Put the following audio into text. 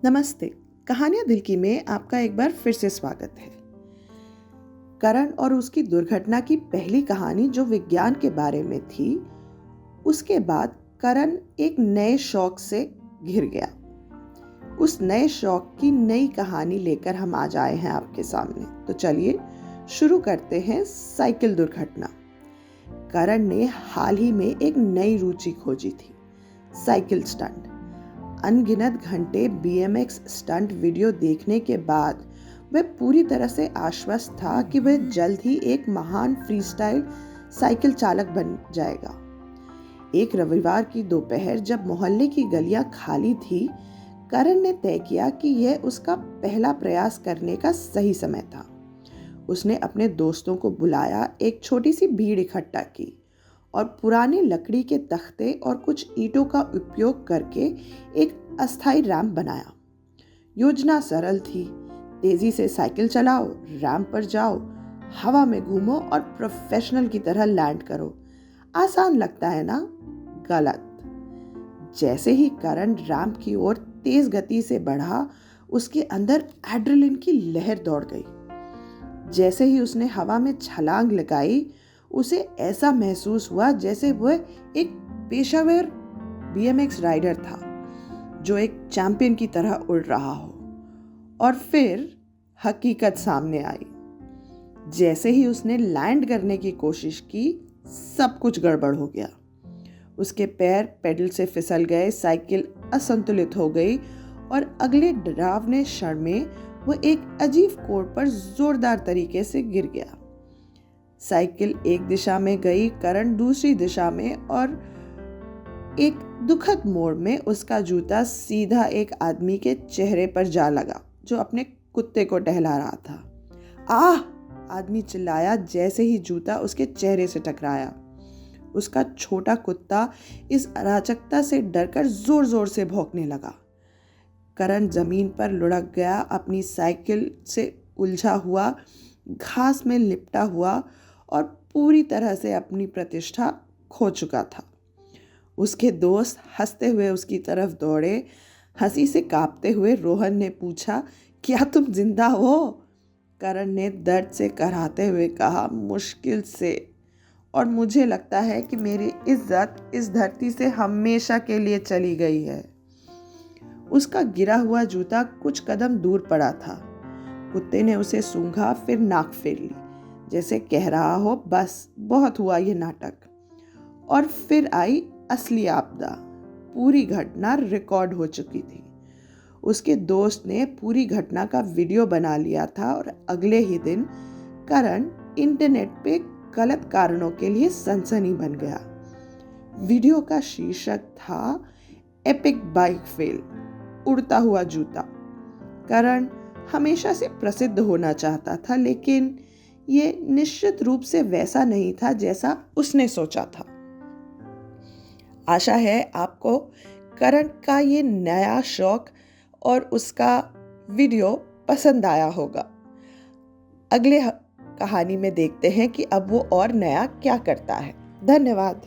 नमस्ते। कहानियां दिल की में आपका एक बार फिर से स्वागत है। करण और उसकी दुर्घटना की पहली कहानी जो विज्ञान के बारे में थी, उसके बाद करण एक नए शौक से घिर गया। उस नए शौक की नई कहानी लेकर हम आज आए हैं आपके सामने। तो चलिए शुरू करते हैं साइकिल दुर्घटना। करण ने हाल ही में एक नई रुचि खोजी थी, साइकिल स्टंट। अनगिनत घंटे BMX स्टंट वीडियो देखने के बाद वह पूरी तरह से आश्वस्त था कि वह जल्द ही एक महान फ्रीस्टाइल साइकिल चालक बन जाएगा। एक रविवार की दोपहर जब मोहल्ले की गलियां खाली थी, करण ने तय किया कि यह उसका पहला प्रयास करने का सही समय था। उसने अपने दोस्तों को बुलाया, एक छोटी सी भीड़ इकट्ठा की और पुराने लकड़ी के तख्ते और कुछ ईंटों का उपयोग करके एक अस्थायी रैंप बनाया। योजना सरल थी, तेजी से साइकिल चलाओ, रैंप पर जाओ, हवा में घूमो और प्रोफेशनल की तरह लैंड करो। आसान लगता है ना? गलत। जैसे ही करण रैंप की ओर तेज गति से बढ़ा, उसके अंदर एड्रेनलिन की लहर दौड़ गई। जैसे ही उसने हवा में छलांग लगाई, उसे ऐसा महसूस हुआ जैसे वह एक पेशेवर BMX राइडर था जो एक चैंपियन की तरह उड़ रहा हो। और फिर हकीकत सामने आई। जैसे ही उसने लैंड करने की कोशिश की, सब कुछ गड़बड़ हो गया। उसके पैर पेडल से फिसल गए, साइकिल असंतुलित हो गई और अगले डरावने क्षण में वो एक अजीब कोण पर जोरदार तरीके से गिर गया। साइकिल एक दिशा में गई, करण दूसरी दिशा में, और एक दुखद मोड़ में उसका जूता सीधा एक आदमी के चेहरे पर जा लगा जो अपने कुत्ते को टहला रहा था। आह! आदमी चिल्लाया जैसे ही जूता उसके चेहरे से टकराया। उसका छोटा कुत्ता इस अराजकता से डरकर जोर जोर से भौंकने लगा। करण जमीन पर लुढ़क गया, अपनी साइकिल से उलझा हुआ, घास में लिपटा हुआ और पूरी तरह से अपनी प्रतिष्ठा खो चुका था। उसके दोस्त हंसते हुए उसकी तरफ दौड़े। हंसी से कांपते हुए रोहन ने पूछा, क्या तुम जिंदा हो? करण ने दर्द से कराहते हुए कहा, मुश्किल से, और मुझे लगता है कि मेरी इज्जत इस धरती से हमेशा के लिए चली गई है। उसका गिरा हुआ जूता कुछ कदम दूर पड़ा था। कुत्ते ने उसे सूंघा, फिर नाक फेर ली, जैसे कह रहा हो, बस बहुत हुआ ये नाटक। और फिर आई असली आपदा। पूरी घटना रिकॉर्ड हो चुकी थी। उसके दोस्त ने पूरी घटना का वीडियो बना लिया था और अगले ही दिन करण इंटरनेट पे गलत कारणों के लिए सनसनी बन गया। वीडियो का शीर्षक था एपिक बाइक फेल, उड़ता हुआ जूता। करण हमेशा से प्रसिद्ध होना चाहता था, लेकिन ये निश्चित रूप से वैसा नहीं था जैसा उसने सोचा था। आशा है आपको करण का ये नया शौक और उसका वीडियो पसंद आया होगा। अगले कहानी में देखते हैं कि अब वो और नया क्या करता है। धन्यवाद।